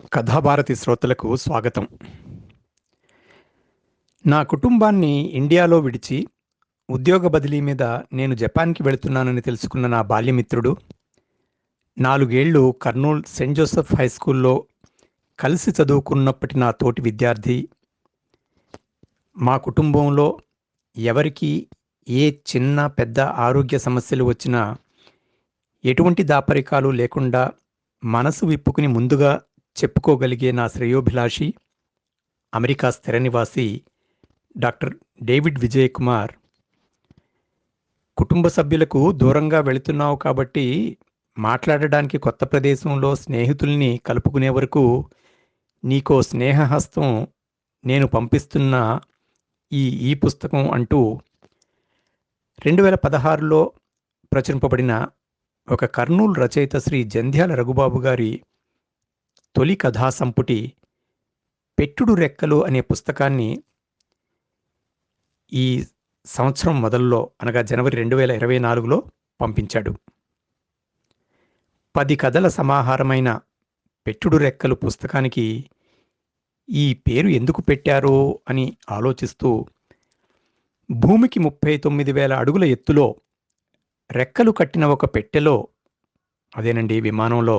కథాభారతి శ్రోతలకు స్వాగతం. నా కుటుంబాన్ని ఇండియాలో విడిచి ఉద్యోగ బదిలీ మీద నేను జపాన్‌కి వెళుతున్నానని తెలుసుకున్న నా బాల్యమిత్రుడు, 4 ఏళ్లు కర్నూల్ సెయింట్ జోసెఫ్ హై స్కూల్‌లో కలిసి చదువుకున్నప్పటి నా తోటి విద్యార్థి, మా కుటుంబంలో ఎవరికీ ఏ చిన్న, పెద్ద ఆరోగ్య సమస్యలు వచ్చినా ఎటువంటి దాపరికాలు లేకుండా మనసు విప్పుకుని ముందుగా చెప్పుకోగలిగే నా శ్రేయోభిలాషి, అమెరికా స్థిర నివాసి డాక్టర్ డేవిడ్ విజయ్ కుమార్, కుటుంబ సభ్యులకు దూరంగా వెళుతున్నావు కాబట్టి మాట్లాడడానికి కొత్త ప్రదేశంలో స్నేహితుల్ని కలుపుకునే వరకు నీకో స్నేహహస్తం నేను పంపిస్తున్న ఈ పుస్తకం అంటూ 2016లో ప్రచురింపబడిన ఒక కర్నూలు రచయిత శ్రీ జంధ్యాల రఘుబాబు గారి తొలి కథా సంపుటి పెట్టుడు రెక్కలు అనే పుస్తకాన్ని ఈ సంవత్సరం మొదల్లో అనగా జనవరి 2024లో పంపించాడు. 10 కథల సమాహారమైన పెట్టుడు రెక్కలు పుస్తకానికి ఈ పేరు ఎందుకు పెట్టారో అని ఆలోచిస్తూ భూమికి 39,000 అడుగుల ఎత్తులో రెక్కలు కట్టిన ఒక పెట్టెలో, అదేనండి విమానంలో,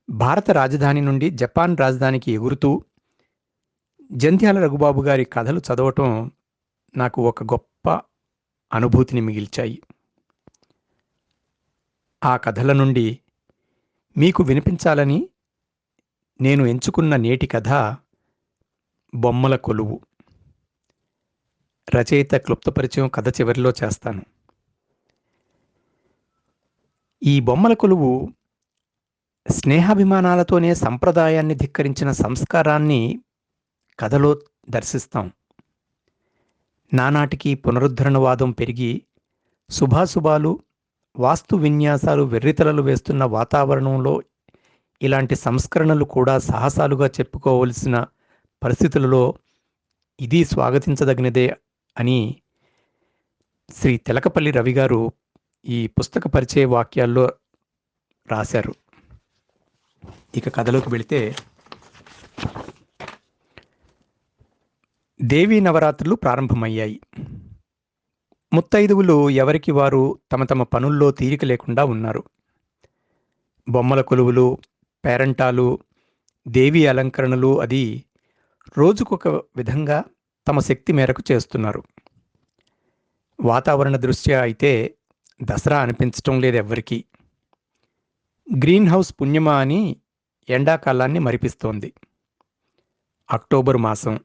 భారత రాజధాని నుండి జపాన్ రాజధానికి ఎగురుతూ జంధ్యాల రఘుబాబు గారి కథలు చదవటం నాకు ఒక గొప్ప అనుభూతిని మిగిల్చాయి. ఆ కథల నుండి మీకు వినిపించాలని నేను ఎంచుకున్న నేటి కథ బొమ్మల కొలువు. రచయిత క్లుప్త పరిచయం కథ చివరిలో చేస్తాను. ఈ బొమ్మల కొలువు స్నేహాభిమానాలతోనే సంప్రదాయాన్ని ధిక్కరించిన సంస్కారాన్ని కథలో దర్శిస్తాం. నానాటికి పునరుద్ధరణవాదం పెరిగి శుభాశుభాలు, వాస్తు విన్యాసాలు వెర్రితలలు వేస్తున్న వాతావరణంలో ఇలాంటి సంస్కరణలు కూడా సాహసాలుగా చెప్పుకోవలసిన పరిస్థితులలో ఇది స్వాగతించదగినదే అని శ్రీ తెలకపల్లి రవి గారు ఈ పుస్తక పరిచయ వాక్యాల్లో రాశారు. ఇక కథలోకి వెళితే, దేవీ నవరాత్రులు ప్రారంభమయ్యాయి. ముత్తైదువులు ఎవరికి వారు తమ తమ పనుల్లో తీరిక లేకుండా ఉన్నారు. బొమ్మల కొలువులు, పేరంటాలు, దేవీ అలంకరణలు అది రోజుకొక విధంగా తమ శక్తి మేరకు చేస్తున్నారు. వాతావరణ దృష్ట్యా అయితే దసరా అనిపించటం లేదెవ్వరికీ. గ్రీన్ హౌస్ పుణ్యమా అని ఎండాకాలాన్ని మరిపిస్తోంది. అక్టోబరు మాసం.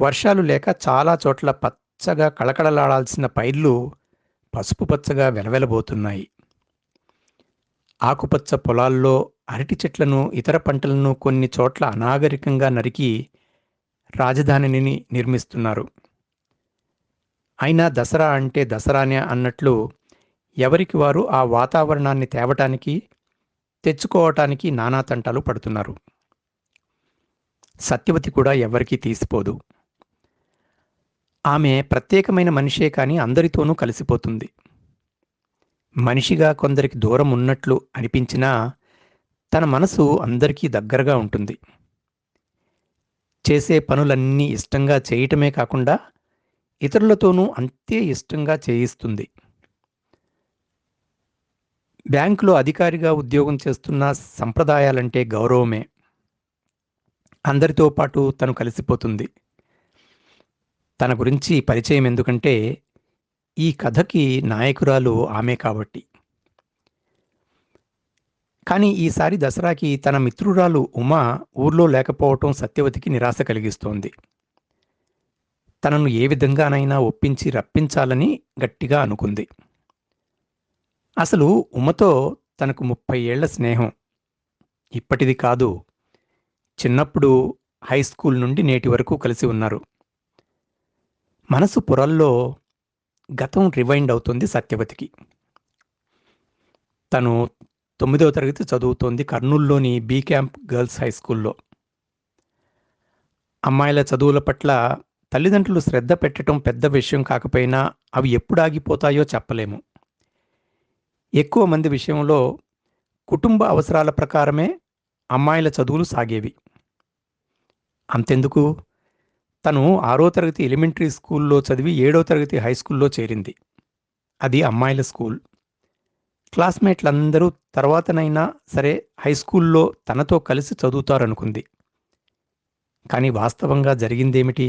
వర్షాలు లేక చాలా చోట్ల పచ్చగా కళకళలాడాల్సిన పైర్లు పసుపు పచ్చగా వెలవెలబోతున్నాయి. ఆకుపచ్చ పొలాల్లో అరటి చెట్లను, ఇతర పంటలను కొన్ని చోట్ల అనాగరికంగా నరికి రాజధానిని నిర్మిస్తున్నారు. అయినా దసరా అంటే దసరానే అన్నట్లు ఎవరికి వారు ఆ వాతావరణాన్ని తేవటానికి, తెచ్చుకోవటానికి నానా తంటాలు పడుతున్నారు. సత్యవతి కూడా ఎవరికీ తీసిపోదు. ఆమె ప్రత్యేకమైన మనిషే కాని అందరితోనూ కలిసిపోతుంది. మనిషిగా కొందరికి దూరం ఉన్నట్లు అనిపించినా తన మనసు అందరికీ దగ్గరగా ఉంటుంది. చేసే పనులన్నీ ఇష్టంగా చేయటమే కాకుండా ఇతరులతోనూ అంతే ఇష్టంగా చేయిస్తుంది. బ్యాంకులో అధికారిగా ఉద్యోగం చేస్తున్న సంప్రదాయాలంటే గౌరవమే. అందరితో పాటు తను కలిసిపోతుంది. తన గురించి పరిచయం ఎందుకంటే ఈ కథకి నాయకురాలు ఆమె కాబట్టి. కానీ ఈసారి దసరాకి తన మిత్రురాలు ఉమా ఊర్లో లేకపోవటం సత్యవతికి నిరాశ కలిగిస్తోంది. తనను ఏ విధంగానైనా ఒప్పించి రప్పించాలని గట్టిగా అనుకుంది. అసలు ఉమతో తనకు 30 ఏళ్ల స్నేహం. ఇప్పటిది కాదు. చిన్నప్పుడు హై స్కూల్ నుండి నేటి వరకు కలిసి ఉన్నారు. మనసు పొరల్లో గతం రివైండ్ అవుతుంది సత్యవతికి. తను 9వ తరగతి చదువుతోంది కర్నూలులోని బీ క్యాంప్ గర్ల్స్ హై స్కూల్లో. అమ్మాయిల చదువుల పట్ల తల్లిదండ్రులు శ్రద్ధ పెట్టడం పెద్ద విషయం కాకపోయినా అవి ఎప్పుడు ఆగిపోతాయో చెప్పలేము. ఎక్కువ మంది విషయంలో కుటుంబ అవసరాల ప్రకారమే అమ్మాయిల చదువులు సాగేవి. అంతెందుకు, తను 6వ తరగతి ఎలిమెంటరీ స్కూల్లో చదివి 7వ తరగతి హై స్కూల్లో చేరింది. అది అమ్మాయిల స్కూల్. క్లాస్మేట్లందరూ తర్వాతనైనా సరే హై స్కూల్లో తనతో కలిసి చదువుతారనుకుంది. కానీ వాస్తవంగా జరిగిందేమిటి?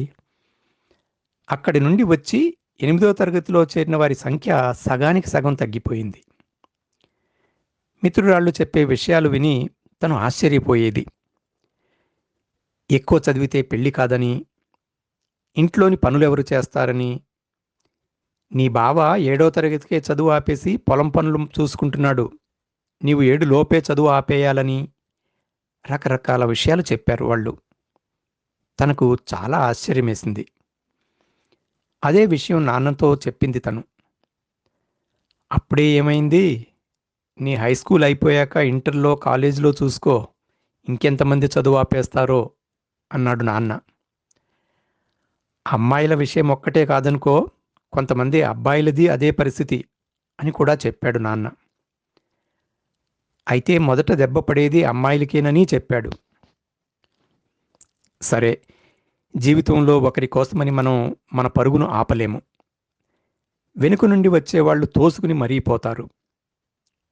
అక్కడి నుండి వచ్చి 8వ తరగతిలో చేరిన వారి సంఖ్య సగానికి సగం తగ్గిపోయింది. మిత్రురాళ్ళు చెప్పే విషయాలు విని తను ఆశ్చర్యపోయేది. ఎక్కువ చదివితే పెళ్లి కాదని, ఇంట్లోని పనులెవరు చేస్తారని, నీ బావ 7వ తరగతికే చదువు ఆపేసి పొలం పనులు చూసుకుంటున్నాడు, నీవు 7 లోపే చదువు ఆపేయాలని రకరకాల విషయాలు చెప్పారు వాళ్ళు. తనకు చాలా ఆశ్చర్యమేసింది. అదే విషయం నాన్నతో చెప్పింది తను. అప్పుడే ఏమైంది? నీ హై స్కూల్ అయిపోయాక ఇంటర్లో కాలేజీలో చూసుకో, ఇంకెంతమంది చదువు ఆపేస్తారో అన్నాడు నాన్న. అమ్మాయిల విషయం ఒక్కటే కాదనుకో, కొంతమంది అబ్బాయిలది అదే పరిస్థితి అని కూడా చెప్పాడు నాన్న. అయితే మొదట దెబ్బ పడేది అమ్మాయిలకేనని చెప్పాడు. సరే, జీవితంలో ఒకరి కోసమని మనం మన పరుగును ఆపలేము. వెనుక నుండి వచ్చేవాళ్ళు తోసుకుని మరీ పోతారు.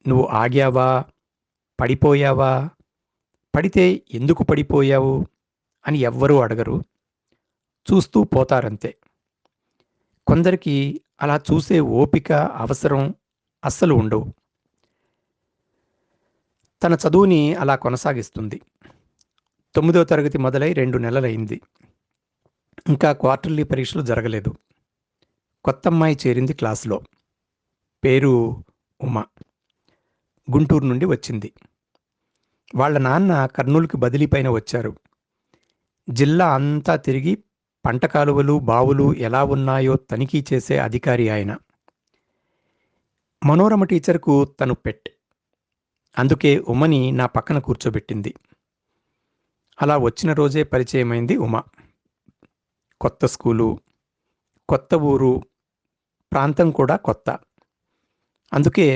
నువ్వు ఆగావా? పడిపోయావా? పడితే ఎందుకు పడిపోయావు అని ఎవ్వరూ అడగరు. చూస్తూ పోతారంతే. కొందరికి అలా చూసే ఓపిక, అవసరం అస్సలు ఉండవు. తన చదువుని అలా కొనసాగిస్తుంది. 9వ తరగతి మొదలై 2 నెలలైంది. ఇంకా క్వార్టర్లీ పరీక్షలు జరగలేదు. కొత్తమ్మాయి చేరింది క్లాసులో. పేరు ఉమ. గుంటూరు నుండి వచ్చింది. వాళ్ళ నాన్న కర్నూలుకి బదిలీ పైన వచ్చారు. జిల్లా అంతా తిరిగి పంట కాలువలు, బావులు ఎలా ఉన్నాయో తనిఖీ చేసే అధికారి ఆయన. మనోరమ టీచర్కు తను పెట్. అందుకే ఉమని నా పక్కన కూర్చోబెట్టింది. అలా వచ్చిన రోజే పరిచయమైంది ఉమ. కొత్త స్కూలు, కొత్త ఊరు, ప్రాంతం కూడా కొత్త. అందుకే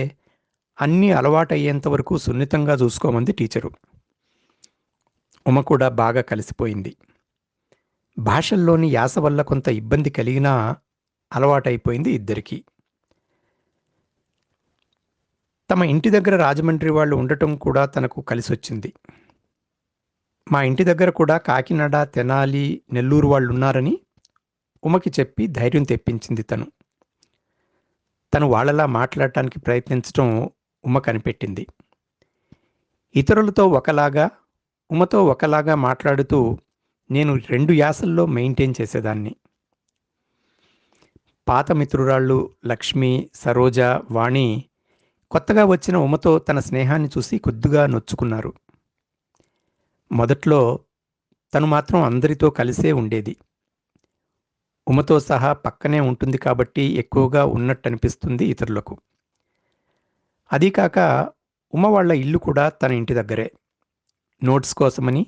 అన్నీ అలవాటయ్యేంత వరకు సున్నితంగా చూసుకోమంది టీచరు. ఉమ కూడా బాగా కలిసిపోయింది. భాషల్లోని యాస వల్ల కొంత ఇబ్బంది కలిగినా అలవాటైపోయింది ఇద్దరికీ. తమ ఇంటి దగ్గర రాజమండ్రి వాళ్ళు ఉండటం కూడా తనకు కలిసొచ్చింది. మా ఇంటి దగ్గర కూడా కాకినాడ, తెనాలి, నెల్లూరు వాళ్ళున్నారని ఉమకి చెప్పి ధైర్యం తెప్పించింది తను. తను వాళ్ళలా మాట్లాడటానికి ప్రయత్నించటం ఉమ కనిపెట్టింది. ఇతరులతో ఒకలాగా, ఉమతో ఒకలాగా మాట్లాడుతూ నేను 2 యాసల్లో మెయింటైన్ చేసేదాన్ని. పాత మిత్రురాళ్ళు లక్ష్మి, సరోజ, వాణి కొత్తగా వచ్చిన ఉమతో తన స్నేహాన్ని చూసి కొద్దిగా నొచ్చుకున్నారు. మొదట్లో తను మాత్రం అందరితో కలిసే ఉండేది. ఉమతో సహా పక్కనే ఉంటుంది కాబట్టి ఎక్కువగా ఉన్నట్టనిపిస్తుంది ఇతరులకు. అదీకాక ఉమ వాళ్ళ ఇల్లు కూడా తన ఇంటి దగ్గరే. నోట్స్ కోసమని,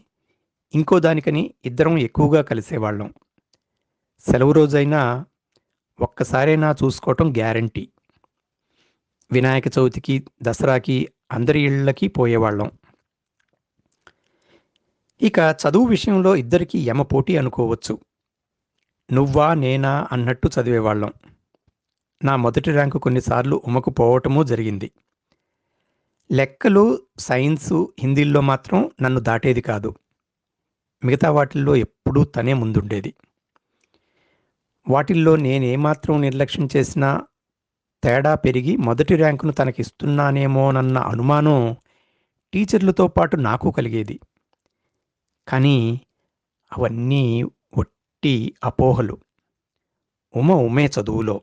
ఇంకో దానికని ఇద్దరం ఎక్కువగా కలిసేవాళ్ళం. సెలవు రోజైనా ఒక్కసారైనా చూసుకోవటం గ్యారంటీ. వినాయక చవితికి, దసరాకి అందరి ఇళ్ళకి పోయేవాళ్ళం. ఇక చదువు విషయంలో ఇద్దరికీ యమపోటీ అనుకోవచ్చు. నువ్వా నేనా అన్నట్టు చదివేవాళ్ళం. నా మొదటి ర్యాంకు కొన్నిసార్లు ఉమకు పోవటమూ జరిగింది. లెక్కలు, సైన్సు, హిందీల్లో మాత్రం నన్ను దాటేది కాదు. మిగతా వాటిల్లో ఎప్పుడూ తనే ముందుండేది. వాటిల్లో నేనేమాత్రం నిర్లక్ష్యం చేసినా తేడా పెరిగి మొదటి ర్యాంకును తనకిస్తున్నానేమోనన్న అనుమానం టీచర్లతో పాటు నాకు కలిగేది. కానీ అవన్నీ ఒట్టి అపోహలు. ఉమే చదువులో.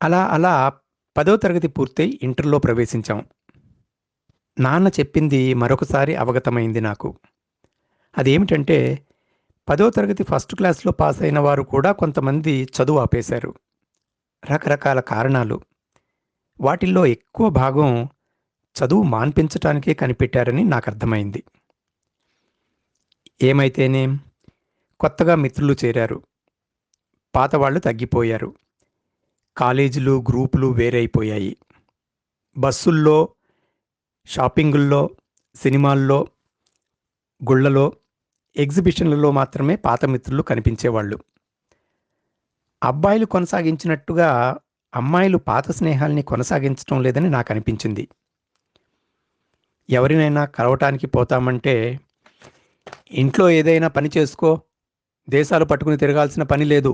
అలా 10వ తరగతి పూర్తయి ఇంటర్లో ప్రవేశించాం. నాన్న చెప్పింది మరొకసారి అవగతమైంది నాకు. అదేమిటంటే 10వ తరగతి ఫస్ట్ క్లాస్లో పాస్ అయిన వారు కూడా కొంతమంది చదువు ఆపేశారు. రకరకాల కారణాలు. వాటిల్లో ఎక్కువ భాగం చదువు మాన్పించటానికే కనిపెట్టారని నాకు అర్థమైంది. ఏమైతేనేం, కొత్తగా మిత్రులు చేరారు. పాతవాళ్లు తగ్గిపోయారు. కాలేజీలు, గ్రూపులు వేరైపోయాయి. బస్సుల్లో, షాపింగుల్లో సినిమాల్లో, గుళ్ళలో, ఎగ్జిబిషన్లలో మాత్రమే పాత మిత్రులు కనిపించేవాళ్ళు. అబ్బాయిలు కొనసాగించినట్టుగా అమ్మాయిలు పాత స్నేహాల్ని కొనసాగించటం లేదని నాకనిపించింది. ఎవరినైనా కలవటానికి పోతామంటే, ఇంట్లో ఏదైనా పని చేసుకో, దేశాలు పట్టుకుని తిరగాల్సిన పని లేదు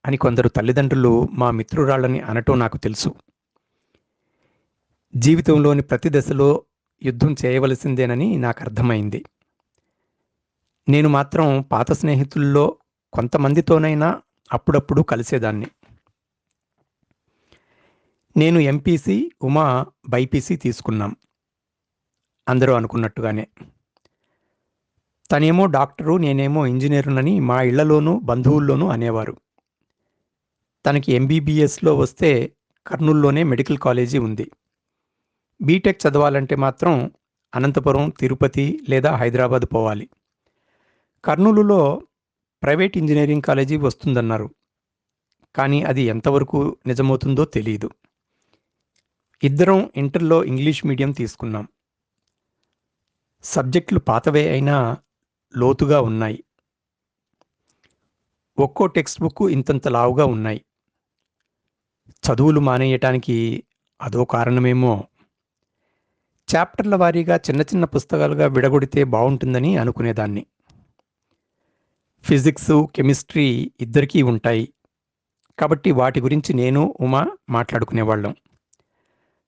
అని కొందరు తల్లిదండ్రులు మా మిత్రురాళ్ళని అనటం నాకు తెలుసు. జీవితంలోని ప్రతి దశలో యుద్ధం చేయవలసిందేనని నాకు అర్థమైంది. నేను మాత్రం పాత స్నేహితుల్లో కొంతమందితోనైనా అప్పుడప్పుడు కలిసేదాన్ని. నేను ఎంపీసీ, ఉమా బైపీసీ తీసుకున్నాం. అందరూ అనుకున్నట్టుగానే. తనేమో డాక్టరు, నేనేమో ఇంజనీరునని మా ఇళ్లలోనూ బంధువుల్లోనూ అనేవారు. తనకి ఎంబీబీఎస్లో వస్తే కర్నూలులోనే మెడికల్ కాలేజీ ఉంది. బీటెక్ చదవాలంటే మాత్రం అనంతపురం, తిరుపతి లేదా హైదరాబాద్ పోవాలి. కర్నూలులో ప్రైవేట్ ఇంజనీరింగ్ కాలేజీ వస్తుందన్నారు. కానీ అది ఎంతవరకు నిజమవుతుందో తెలియదు. ఇద్దరం ఇంటర్లో ఇంగ్లీష్ మీడియం తీసుకున్నాం. సబ్జెక్టులు పాతవే అయినా లోతుగా ఉన్నాయి. ఒక్కో టెక్స్ట్ బుక్ ఇంతంత లావుగా ఉన్నాయి. చదువులు మానేయటానికి అదో కారణమేమో. చాప్టర్ల వారీగా చిన్న చిన్న పుస్తకాలుగా విడగొడితే బాగుంటుందని అనుకునేదాన్ని. ఫిజిక్సు, కెమిస్ట్రీ ఇద్దరికీ ఉంటాయి కాబట్టి వాటి గురించి నేను, ఉమా మాట్లాడుకునేవాళ్ళం.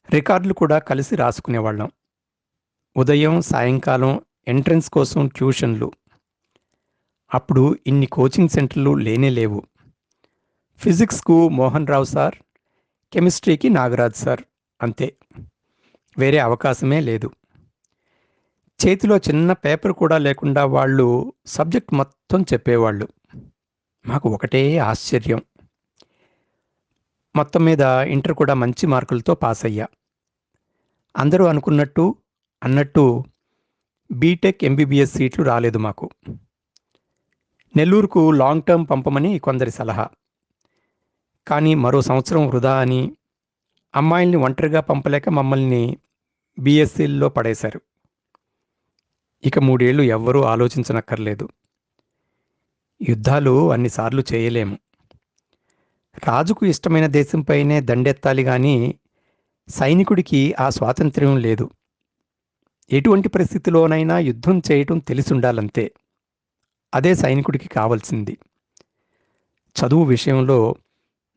రికార్డులు కూడా కలిసి రాసుకునేవాళ్ళం. ఉదయం, సాయంకాలం ఎంట్రన్స్ కోసం ట్యూషన్లు. అప్పుడు ఇన్ని కోచింగ్ సెంటర్లు లేనే లేవు. ఫిజిక్స్కు మోహన్ రావు సార్, కెమిస్ట్రీకి నాగరాజ్ సార్, అంతే. వేరే అవకాశమే లేదు. చేతిలో చిన్న పేపర్ కూడా లేకుండా వాళ్ళు సబ్జెక్ట్ మొత్తం చెప్పేవాళ్ళు. మాకు ఒకటే ఆశ్చర్యం. మొత్తం మీద ఇంటర్ కూడా మంచి మార్కులతో పాస్ అయ్యా. అందరూ అనుకున్నట్టు అన్నట్టు బీటెక్, ఎంబీబీఎస్ సీట్లు రాలేదు మాకు. నెల్లూరుకు లాంగ్ టర్మ్ పంపమని కొందరి సలహా. కానీ మరో సంవత్సరం వృధా అని అమ్మాయిల్ని ఒంటరిగా పంపలేక మమ్మల్ని బీఎస్సీల్లో పడేశారు. ఇక 3 ఏళ్ళు ఎవ్వరూ ఆలోచించనక్కర్లేదు. యుద్ధాలు అన్నిసార్లు చేయలేము. రాజుకు ఇష్టమైన దేశంపైనే దండెత్తాలి గాని సైనికుడికి ఆ స్వాతంత్ర్యం లేదు. ఎటువంటి పరిస్థితిలోనైనా యుద్ధం చేయటం తెలిసుండాలంతే. అదే సైనికుడికి కావలసింది. చదువు విషయంలో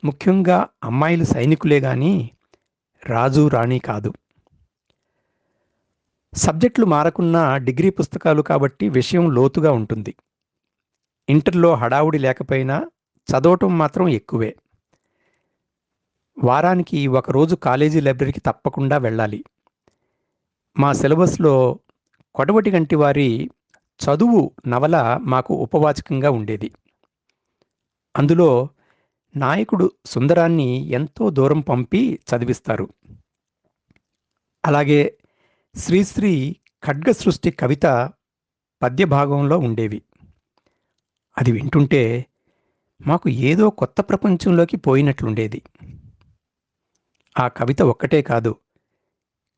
ముఖ్యంగా అమ్మాయిలు సైనికులే గాని రాజు, రాణి కాదు. సబ్జెక్టులు మారకున్న డిగ్రీ పుస్తకాలు కాబట్టి విషయం లోతుగా ఉంటుంది. ఇంటర్లో హడావుడి లేకపోయినా చదవటం మాత్రం ఎక్కువే. వారానికి ఒకరోజు కాలేజీ లైబ్రరీకి తప్పకుండా వెళ్ళాలి. మా సిలబస్లో కొడవటి గంటి వారి చదువు నవల మాకు ఉపవాచకంగా ఉండేది. అందులో నాయకుడు సుందరాన్ని ఎంతో దూరం పంపి చదివిస్తారు. అలాగే శ్రీశ్రీ ఖడ్గ సృష్టి కవిత పద్యభాగంలో ఉండేవి. అది వింటుంటే మాకు ఏదో కొత్త ప్రపంచంలోకి పోయినట్లుండేది. ఆ కవిత ఒక్కటే కాదు,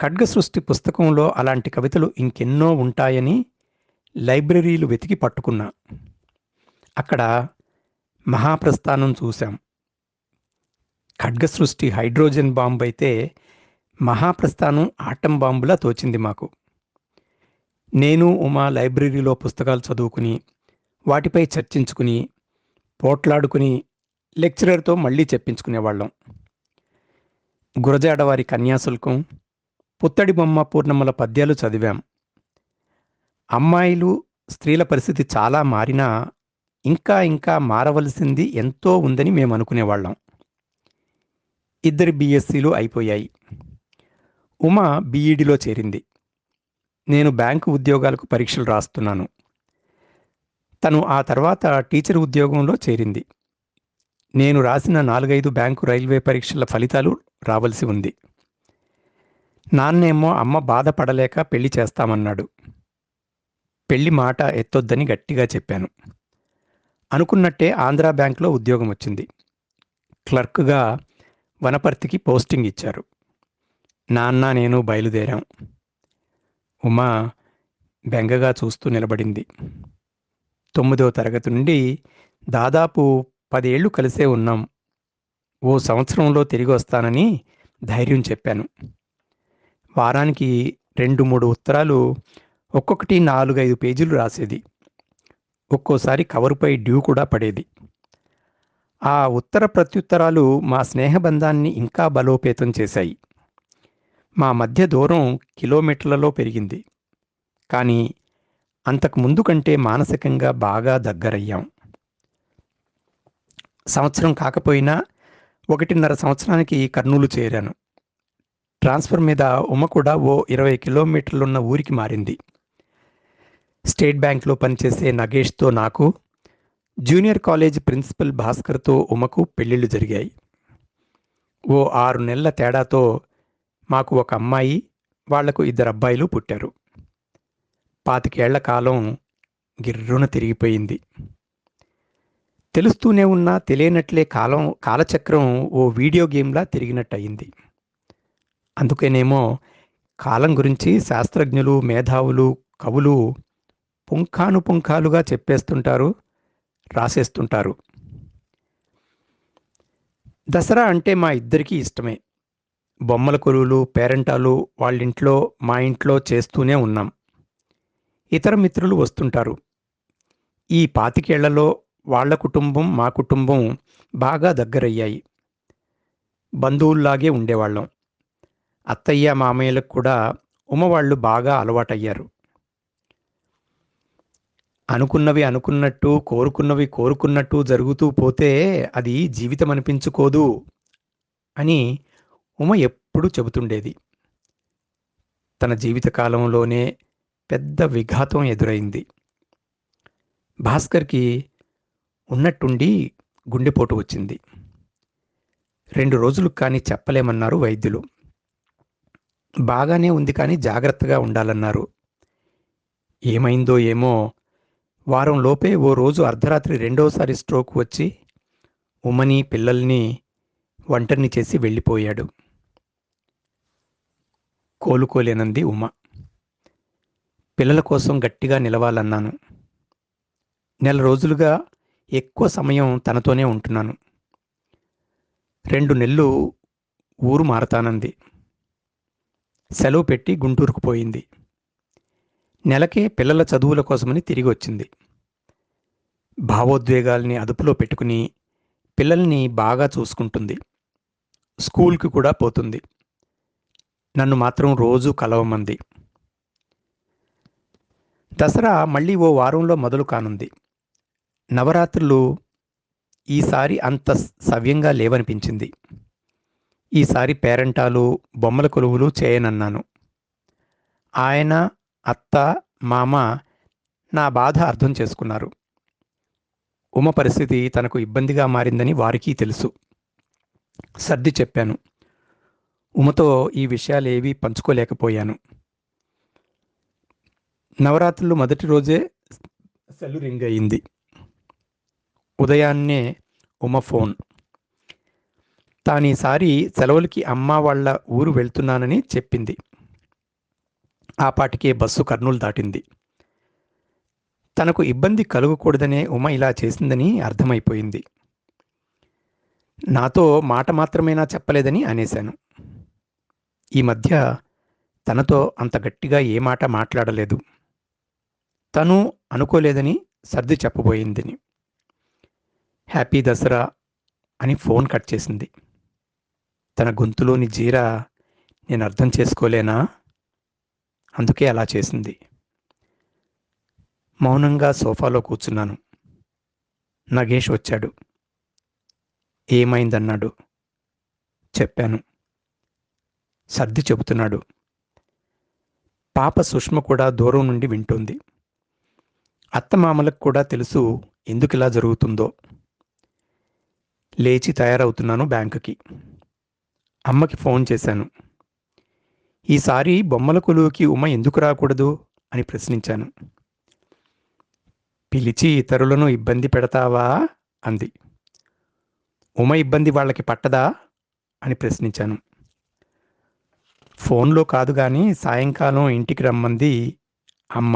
ఖడ్గ సృష్టి పుస్తకంలో అలాంటి కవితలు ఇంకెన్నో ఉంటాయని లైబ్రరీలు వెతికి పట్టుకున్నా. అక్కడ మహాప్రస్థానం చూశాం. ఖడ్గ సృష్టి హైడ్రోజన్ బాంబు అయితే మహాప్రస్థానం ఆటం బాంబులా తోచింది మాకు. నేను, ఉమా లైబ్రరీలో పుస్తకాలు చదువుకుని, వాటిపై చర్చించుకుని, పోట్లాడుకుని లెక్చరర్తో మళ్ళీ చెప్పించుకునేవాళ్ళం. గురజాడవారి కన్యాశుల్కం, పుత్తడి బొమ్మ పూర్ణమ్మల పద్యాలు చదివాం. అమ్మాయిలు, స్త్రీల పరిస్థితి చాలా మారినా ఇంకా ఇంకా మారవలసింది ఎంతో ఉందని మేము అనుకునేవాళ్ళం. 2 బీఎస్సీలు అయిపోయాయి. ఉమా బీఈడీలో చేరింది. నేను బ్యాంకు ఉద్యోగాలకు పరీక్షలు రాస్తున్నాను. తను ఆ తర్వాత టీచర్ ఉద్యోగంలో చేరింది. నేను రాసిన 4-5 బ్యాంకు, రైల్వే పరీక్షల ఫలితాలు రావలసి ఉంది. నాన్నేమో అమ్మ బాధపడలేక పెళ్లి చేస్తామన్నాడు. పెళ్లి మాట ఎత్తొద్దని గట్టిగా చెప్పాను. అనుకున్నట్టే ఆంధ్రా బ్యాంకులో ఉద్యోగం వచ్చింది. క్లర్క్గా వనపర్తికి పోస్టింగ్ ఇచ్చారు. నాన్న, నేను బయలుదేరాం. ఉమా బెంగగా చూస్తూ నిలబడింది. 9వ తరగతి నుండి దాదాపు 10 ఏళ్లు కలిసే ఉన్నాం. ఓ సంవత్సరంలో తిరిగి వస్తానని ధైర్యం చెప్పాను. వారానికి 2-3 ఉత్తరాలు, ఒక్కొక్కటి 4-5 పేజీలు రాసేది. ఒక్కోసారి కవరుపై డ్యూ కూడా పడేది. ఆ ఉత్తర ప్రత్యుత్తరాలు మా స్నేహబంధాన్ని ఇంకా బలోపేతం చేశాయి. మా మధ్య దూరం కిలోమీటర్లలో పెరిగింది. కానీ అంతకు ముందు కంటే మానసికంగా బాగా దగ్గరయ్యాం. సంవత్సరం కాకపోయినా 1.5 సంవత్సరానికి కర్నూలు చేరాను. ట్రాన్స్ఫర్ మీద ఉమ కూడా ఓ 20 కిలోమీటర్లున్న ఊరికి మారింది. స్టేట్ బ్యాంక్లో పనిచేసే నగేష్తో నాకు, జూనియర్ కాలేజ్ ప్రిన్సిపల్ భాస్కర్తో ఉమకు పెళ్లిళ్లు జరిగాయి. ఓ 6 నెలల తేడాతో మాకు ఒక అమ్మాయి, వాళ్లకు 2 అబ్బాయిలు పుట్టారు. 25 ఏళ్ల కాలం గిర్రున తిరిగిపోయింది. తెలుస్తూనే ఉన్నా తెలియనట్లే కాలచక్రం ఓ వీడియో గేమ్లా తిరిగినట్టయింది. అందుకేనేమో కాలం గురించి శాస్త్రజ్ఞులు, మేధావులు, కవులు పుంఖానుపుంఖాలుగా చెప్పేస్తుంటారు, రాసేస్తుంటారు. దసరా అంటే మా ఇద్దరికీ ఇష్టమే. బొమ్మల కొలువులు, పేరంటాలు వాళ్ళింట్లో, మా ఇంట్లో చేస్తూనే ఉన్నాం. ఇతర మిత్రులు వస్తుంటారు. ఈ 25 ఏళ్లలో వాళ్ల కుటుంబం, మా కుటుంబం బాగా దగ్గరయ్యాయి. బంధువుల్లాగే ఉండేవాళ్ళం. అత్తయ్య, మామయ్యలకు కూడా ఉమవాళ్లు బాగా అలవాటయ్యారు. అనుకున్నవి అనుకున్నట్టు, కోరుకున్నవి కోరుకున్నట్టు జరుగుతూ పోతే అది జీవితం అనిపించుకోదు అని ఉమ ఎప్పుడూ చెబుతుండేది. తన జీవితకాలంలోనే పెద్ద విఘాతం ఎదురైంది. భాస్కర్కి ఉన్నట్టుండి గుండెపోటు వచ్చింది. 2 రోజులు కానీ చెప్పలేమన్నారు వైద్యులు. బాగానే ఉంది కానీ జాగ్రత్తగా ఉండాలన్నారు. ఏమైందో ఏమో, వారం లోపే ఓ రోజు అర్ధరాత్రి రెండోసారి స్ట్రోక్ వచ్చి ఉమని, పిల్లల్ని ఒంటరిని చేసి వెళ్ళిపోయాడు. కోలుకోలేనంది ఉమ. పిల్లల కోసం గట్టిగా నిలవాలన్నాను. నెల రోజులుగా ఎక్కువ సమయం తనతోనే ఉంటున్నాను. 2 నెలలు ఊరు మారతానంది. సెలవు పెట్టి గుంటూరుకు పోయింది. నెలకే పిల్లల చదువుల కోసమని తిరిగి వచ్చింది. భావోద్వేగాల్ని అదుపులో పెట్టుకుని పిల్లల్ని బాగా చూసుకుంటుంది. స్కూల్కి కూడా పోతుంది. నన్ను మాత్రం రోజూ కలవమంది. దసరా మళ్ళీ ఓ వారంలో మొదలు కానుంది. నవరాత్రులు ఈసారి అంత సవ్యంగా లేవనిపించింది. ఈసారి పేరంటాలు, బొమ్మల కొలువులు చేయనన్నాను. ఆయన, అత్త, మామ నా బాధ అర్థం చేసుకున్నారు. ఉమ పరిస్థితి తనకు ఇబ్బందిగా మారిందని వారికీ తెలుసు. సర్ది చెప్పాను. ఉమతో ఈ విషయాలేవీ పంచుకోలేకపోయాను. నవరాత్రులు మొదటి రోజే సెల్లు రింగ్ అయింది. ఉదయాన్నే ఉమ ఫోన్. తానీసారి సెలవులకి అమ్మ వాళ్ళ ఊరు వెళ్తున్నానని చెప్పింది. ఆ పాటికే బస్సు కర్నూలు దాటింది. తనకు ఇబ్బంది కలుగకూడదనే ఉమ ఇలా చేసిందని అర్థమైపోయింది. నాతో మాట మాత్రమేనా చెప్పలేదని అనేశాను. ఈ మధ్య తనతో అంత గట్టిగా ఏ మాట మాట్లాడలేదు. తను అనుకోలేదని సర్ది చెప్పబోయిందని. హ్యాపీ దసరా అని ఫోన్ కట్ చేసింది. తన గొంతులోని జీర నేను అర్థం చేసుకోలేనా? అందుకే అలా చేసింది. మౌనంగా సోఫాలో కూర్చున్నాను. నగేష్ వచ్చాడు. ఏమైందన్నాడు. చెప్పాను. సర్ది చెబుతున్నాడు. పాప సుష్మ కూడా దూరం నుండి వింటోంది. అత్తమామలకు కూడా తెలుసు ఎందుకిలా జరుగుతుందో. లేచి తయారవుతున్నాను బ్యాంకుకి. అమ్మకి ఫోన్ చేశాను. ఈసారి బొమ్మల కొలువుకి ఉమ ఎందుకు రాకూడదు అని ప్రశ్నించాను. పిలిచి ఇతరులను ఇబ్బంది పెడతావా అంది. ఉమ ఇబ్బంది వాళ్ళకి పట్టదా అని ప్రశ్నించాను. ఫోన్లో కాదు కానీ సాయంకాలం ఇంటికి రమ్మంది అమ్మ.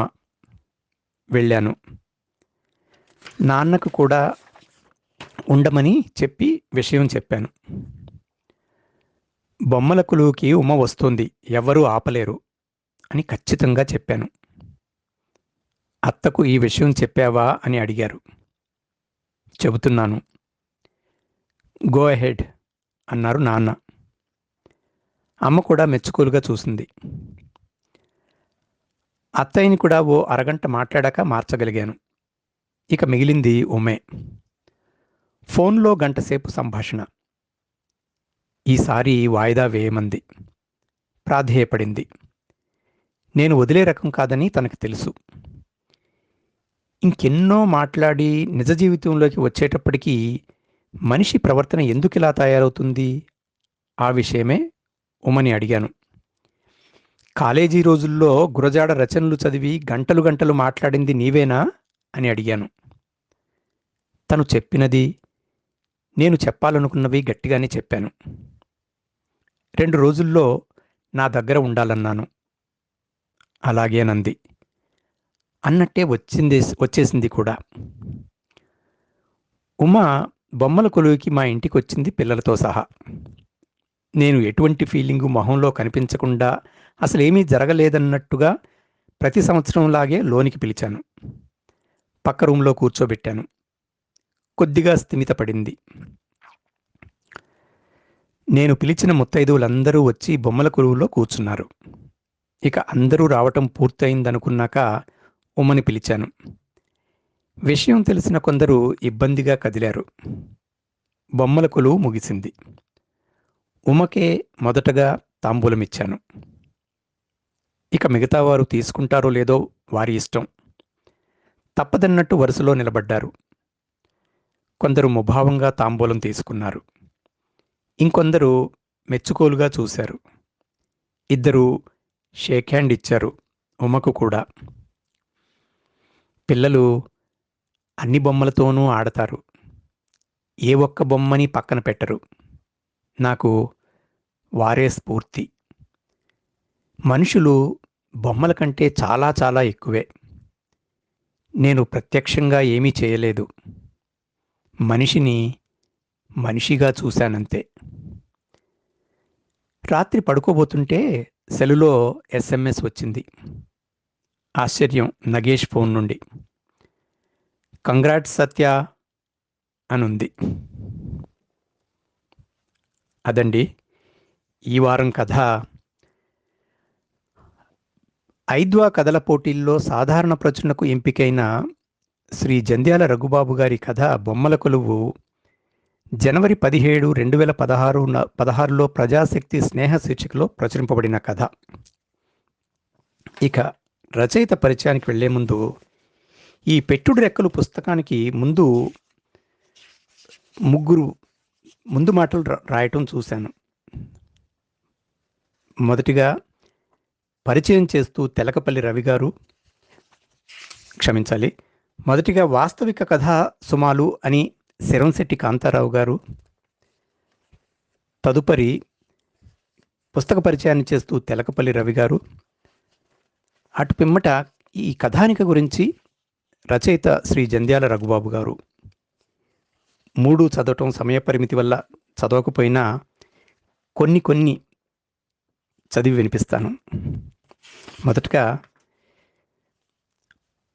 వెళ్ళాను. నాన్నకు కూడా ఉండమని చెప్పి విషయం చెప్పాను. బొమ్మల కొలువుకి ఉమ వస్తోంది, ఎవ్వరూ ఆపలేరు అని ఖచ్చితంగా చెప్పాను. అత్తకు ఈ విషయం చెప్పావా అని అడిగారు. చెబుతున్నాను. గో అహెడ్ అన్నారు నాన్న. అమ్మ కూడా మెచ్చుకోలుగా చూసింది. అత్తయ్యని కూడా ఓ అరగంట మాట్లాడాక మార్చగలిగాను. ఇక మిగిలింది ఉమే. ఫోన్లో గంటసేపు సంభాషణ. ఈసారి వాయిదా వేయమంది. ప్రాధేయపడింది. నేను వదిలే రకం కాదని తనకు తెలుసు. ఇంకెన్నో మాట్లాడి నిజ జీవితంలోకి వచ్చేటప్పటికీ మనిషి ప్రవర్తన ఎందుకిలా తయారవుతుంది? ఆ విషయమే ఉమని అడిగాను. కాలేజీ రోజుల్లో గురజాడ రచనలు చదివి గంటలు గంటలు మాట్లాడింది నీవేనా అని అడిగాను. తను చెప్పినది, నేను చెప్పాలనుకున్నవి గట్టిగానే చెప్పాను. 2 రోజుల్లో నా దగ్గర ఉండాలన్నాను. అలాగేనంది. అన్నట్టే వచ్చేసింది కూడా. ఉమ బొమ్మల కొలువుకి మా ఇంటికి వచ్చింది పిల్లలతో సహా. నేను ఎటువంటి ఫీలింగు మొహంలో కనిపించకుండా అసలేమీ జరగలేదన్నట్టుగా ప్రతి సంవత్సరంలాగే లోనికి పిలిచాను. పక్క రూంలో కూర్చోబెట్టాను. కొద్దిగా స్థిమితపడింది. నేను పిలిచిన ముత్తైదువులందరూ వచ్చి బొమ్మల కొలువులో కూర్చున్నారు. ఇక అందరూ రావటం పూర్తయిందనుకున్నాక ఉమ్మని పిలిచాను. విషయం తెలిసిన కొందరు ఇబ్బందిగా కదిలారు. బొమ్మల కొలువు ముగిసింది. ఉమకే మొదటగా తాంబూలమిచ్చాను. ఇక మిగతా వారు తీసుకుంటారో లేదో వారి ఇష్టం. తప్పదన్నట్టు వరుసలో నిలబడ్డారు. కొందరు ముభావంగా తాంబూలం తీసుకున్నారు. ఇంకొందరు మెచ్చుకోలుగా చూశారు. 2 షేక్ హ్యాండ్ ఇచ్చారు, ఉమకు కూడా. పిల్లలు అన్ని బొమ్మలతోనూ ఆడతారు. ఏ ఒక్క బొమ్మని పక్కన పెట్టరు. నాకు వారే స్ఫూర్తి. మనుషులు బొమ్మల కంటే చాలా చాలా ఎక్కువే. నేను ప్రత్యక్షంగా ఏమీ చేయలేదు. మనిషిని మనిషిగా చూశానంతే. రాత్రి పడుకోబోతుంటే సెలులో SMS వచ్చింది. ఆశ్చర్యం నగేష్ ఫోన్ నుండి. కంగ్రాట్స్ సత్య అనుంది. అదండి ఈ వారం కథ. ఐద్వా కథల పోటీల్లో సాధారణ ప్రచురణకు ఎంపికైన శ్రీ జంధ్యాల రఘుబాబు గారి కథ బొమ్మల కొలువు జనవరి 17, 2016లో ప్రజాశక్తి స్నేహ శీర్షికలో ప్రచురింపబడిన కథ. ఇక రచయిత పరిచయానికి వెళ్లే ముందు ఈ పెట్టుడు రెక్కలు పుస్తకానికి ముందు మాటలు రాయటం చూశాను. మొదటిగా పరిచయం చేస్తూ తెలకపల్లి రవి గారు, క్షమించాలి, మొదటిగా వాస్తవిక కథా సుమాలు అని శిరంశెట్టి కాంతారావు గారు, తదుపరి పుస్తక పరిచయాన్ని చేస్తూ తెలకపల్లి రవి గారు, అటు పిమ్మట ఈ కథానిక గురించి రచయిత శ్రీ జంధ్యాల రఘుబాబు గారు. 3 చదవటం సమయ పరిమితి వల్ల చదవకపోయినా కొన్ని చదివి వినిపిస్తాను. మొదటగా,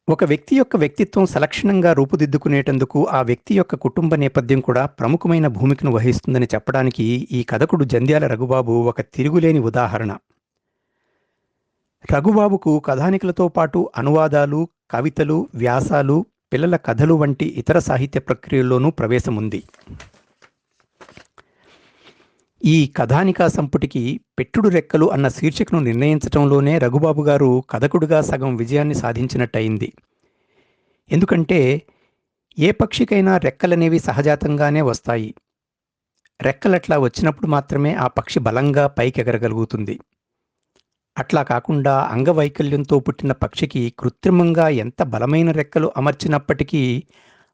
ఒక వ్యక్తి యొక్క వ్యక్తిత్వం సలక్షణంగా రూపుదిద్దుకునేటందుకు ఆ వ్యక్తి యొక్క కుటుంబ నేపథ్యం కూడా ప్రముఖమైన భూమికను వహిస్తుందని చెప్పడానికి ఈ కథకుడు జంధ్యాల రఘుబాబు ఒక తిరుగులేని ఉదాహరణ. రఘుబాబుకు కథానికలతో పాటు అనువాదాలు, కవితలు, వ్యాసాలు, పిల్లల కథలు వంటి ఇతర సాహిత్య ప్రక్రియల్లోనూ ప్రవేశముంది. ఈ కథానికా సంపుటికి పెట్టుడు రెక్కలు అన్న శీర్షికను నిర్ణయించటంలోనే రఘుబాబు గారు కథకుడిగా సగం విజయాన్ని సాధించినట్టయింది. ఎందుకంటే ఏ పక్షికైనా రెక్కలనేవి సహజాతంగానే వస్తాయి. రెక్కలట్లా వచ్చినప్పుడు మాత్రమే ఆ పక్షి బలంగా పైకెగరగలుగుతుంది. అట్లా కాకుండా అంగవైకల్యంతో పుట్టిన పక్షికి కృత్రిమంగా ఎంత బలమైన రెక్కలు అమర్చినప్పటికీ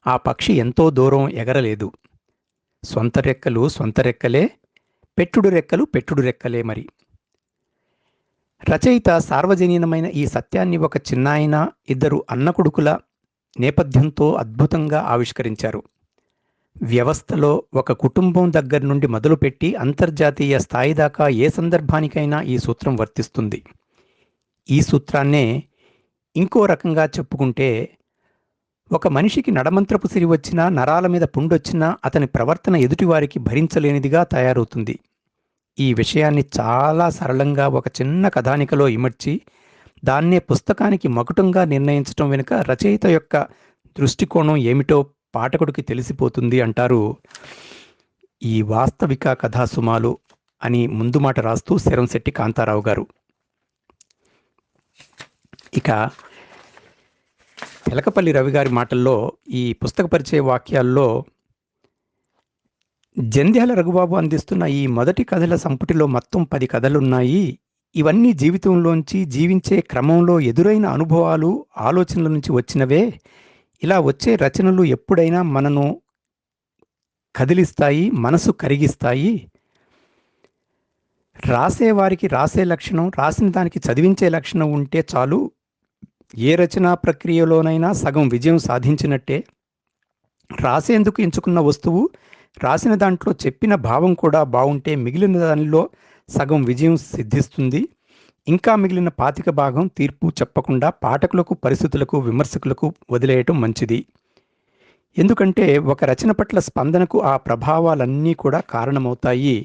ఆ పక్షి ఎంతో దూరం ఎగరలేదు. సొంత రెక్కలు సొంత రెక్కలే, పెట్టుడు రెక్కలు పెట్టుడు రెక్కలే. మరి రచయిత సార్వజనీనమైన ఈ సత్యాన్ని ఒక చిన్నాయన, ఇద్దరు అన్న కొడుకుల నేపథ్యంతో అద్భుతంగా ఆవిష్కరించారు. వ్యవస్థలో ఒక కుటుంబం దగ్గర నుండి మొదలుపెట్టి అంతర్జాతీయ స్థాయి దాకా ఏ సందర్భానికైనా ఈ సూత్రం వర్తిస్తుంది. ఈ సూత్రాన్నే ఇంకో రకంగా చెప్పుకుంటే, ఒక మనిషికి నడమంత్రపు సిరి వచ్చినా, నరాల మీద పుండొచ్చినా అతని ప్రవర్తన ఎదుటివారికి భరించలేనిదిగా తయారవుతుంది. ఈ విషయాన్ని చాలా సరళంగా ఒక చిన్న కథానికలో ఇమడ్చి దాన్నే పుస్తకానికి మకుటంగా నిర్ణయించటం వెనుక రచయిత యొక్క దృష్టికోణం ఏమిటో పాఠకుడికి తెలిసిపోతుంది అంటారు ఈ వాస్తవిక కథాసుమాలు అని ముందు మాట రాస్తూ శరంశెట్టి కాంతారావు గారు. ఇక తెలకపల్లి రవి గారి మాటల్లో ఈ పుస్తక పరిచయ వాక్యాల్లో జంధ్యాల రఘుబాబు అందిస్తున్న ఈ మొదటి కథల సంపుటిలో మొత్తం 10 కథలున్నాయి. ఇవన్నీ జీవితంలోంచి, జీవించే క్రమంలో ఎదురైన అనుభవాలు, ఆలోచనల నుంచి వచ్చినవే. ఇలా వచ్చే రచనలు ఎప్పుడైనా మనను కదిలిస్తాయి, మనసు కరిగిస్తాయి. రాసేవారికి రాసే లక్షణం, రాసిన దానికి చదివించే లక్షణం ఉంటే చాలు. ఏ రచనా ప్రక్రియలోనైనా సగం విజయం సాధించినట్టే. రాసేందుకు ఎంచుకున్న వస్తువు, రాసిన దాంట్లో చెప్పిన భావం కూడా బావుంటే మిగిలిన దానిలో సగం విజయం సిద్ధిస్తుంది. ఇంకా మిగిలిన 25 భాగం తీర్పు చెప్పకుండా పాఠకులకు, పరిస్థితులకు, విమర్శకులకు వదిలేయటం మంచిది. ఎందుకంటే ఒక రచన పట్ల స్పందనకు ఆ ప్రభావాలన్నీ కూడా కారణమవుతాయి.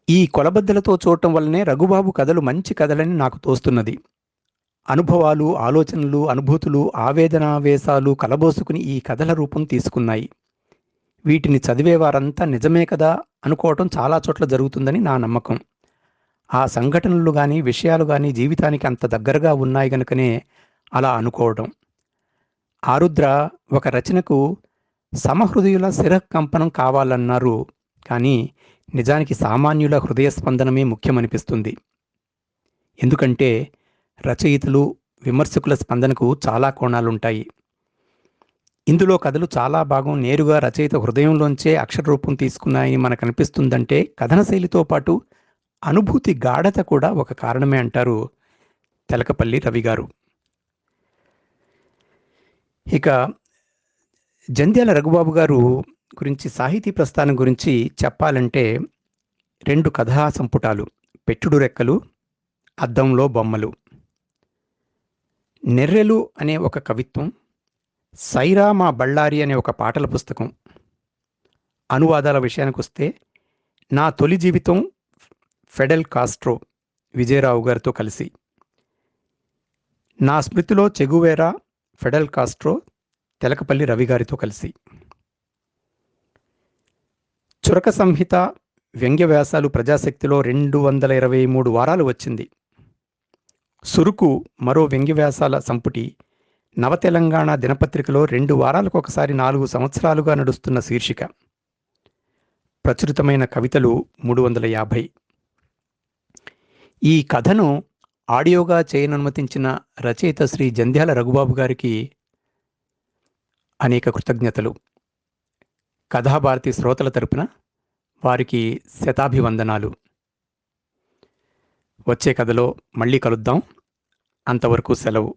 ఈ కొలబద్దలతో చూడటం వల్లనే రఘుబాబు కథలు మంచి కథలని నాకు తోస్తున్నది. అనుభవాలు, ఆలోచనలు, అనుభూతులు, ఆవేదనావేశాలు కలబోసుకుని ఈ కథల రూపం తీసుకున్నాయి. వీటిని చదివేవారంతా నిజమే కదా అనుకోవటం చాలా చోట్ల జరుగుతుందని నా నమ్మకం. ఆ సంఘటనలు కానీ, విషయాలు కానీ జీవితానికి అంత దగ్గరగా ఉన్నాయి గనుకనే అలా అనుకోవడం. ఆరుద్ర ఒక రచనకు సమహృదయుల శిరకంపనం కావాలన్నారు. కానీ నిజానికి సామాన్యుల హృదయ స్పందనమే ముఖ్యమనిపిస్తుంది. ఎందుకంటే రచయితలు, విమర్శకుల స్పందనకు చాలా కోణాలుంటాయి. ఇందులో కథలు చాలా భాగం నేరుగా రచయిత హృదయంలోంచే అక్షరరూపం తీసుకున్నాయని మనకు అనిపిస్తుందంటే కథన శైలితో పాటు అనుభూతి గాఢత కూడా ఒక కారణమే అంటారు తెలకపల్లి రవి గారు. ఇక జంధ్యాల రఘుబాబు గారు గురించి, సాహితీ ప్రస్థానం గురించి చెప్పాలంటే 2 కథా సంపుటాలు, పెట్టుడు రెక్కలు, అద్దంలో బొమ్మలు, నెర్రెలు అనే ఒక కవిత్వం, సైరా మా బళ్ళారి అనే ఒక పాటల పుస్తకం. అనువాదాల విషయానికి వస్తే నా తొలి జీవితం ఫెడెల్ కాస్ట్రో విజయరావు గారితో కలిసి, నా స్మృతిలో చెగువేరా ఫెడెల్ కాస్ట్రో తెలకపల్లి రవి గారితో కలిసి, చురక సంహిత వ్యంగ్య వ్యాసాలు ప్రజాశక్తిలో 223 వారాలు వచ్చింది. సురుకు మరో వ్యంగ్య వ్యాసాల సంపుటి నవతెలంగాణ దినపత్రికలో 2 వారాలకు ఒకసారి 4 సంవత్సరాలుగా నడుస్తున్న శీర్షిక. ప్రచురితమైన కవితలు 350. ఈ కథను ఆడియోగా చేయననుమతించిన రచయిత శ్రీ జంధ్యాల రఘుబాబు గారికి అనేక కృతజ్ఞతలు. కథాభారతి శ్రోతల తరపున వారికి శతాభివందనాలు. వచ్చే కథలో మళ్ళీ కలుద్దాం. అంతవరకు సెలవు.